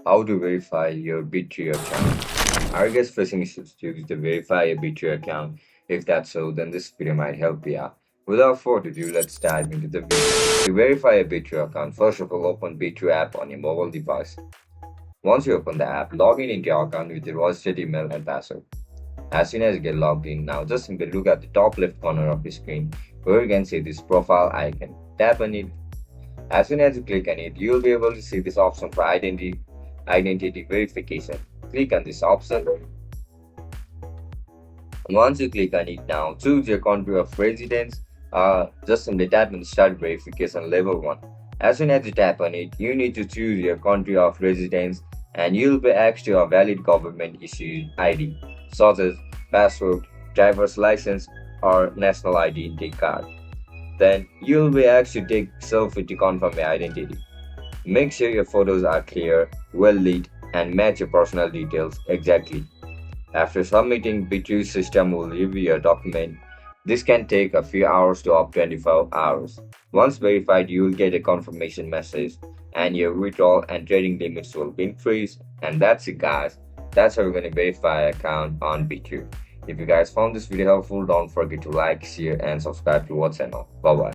How to verify your Bitrue account. Are you guys facing issues to use to verify your Bitrue account? If that's so, then this video might help you out. Without further ado, let's dive into the video. To verify a Bitrue account, first of all, open Bitrue app on your mobile device. Once you open the app, log in into your account with your registered email and password. As soon as you get logged in, now just simply look at the top left corner of your screen where you can see this profile icon. Tap on it. As soon as you click on it, you will be able to see this option for identity verification. Click on this option. And once you click on it, now choose your country of residence. Just simply tap on Start Verification Level 1. As soon as you tap on it, you need to choose your country of residence and you'll be asked to a valid government issued ID, such as passport, driver's license, or national identity card. Then you'll be asked to take selfie to confirm your identity. Make sure your photos are clear, well lit, and match your personal details exactly. After submitting, Bitrue system will review your document. This can take a few hours to up 24 hours. Once verified, you will get a confirmation message and your withdrawal and trading limits will be increased. And that's it guys. That's how we're going to verify an account on Bitrue. If you guys found this video helpful, don't forget to like, share and subscribe to our channel. Bye bye.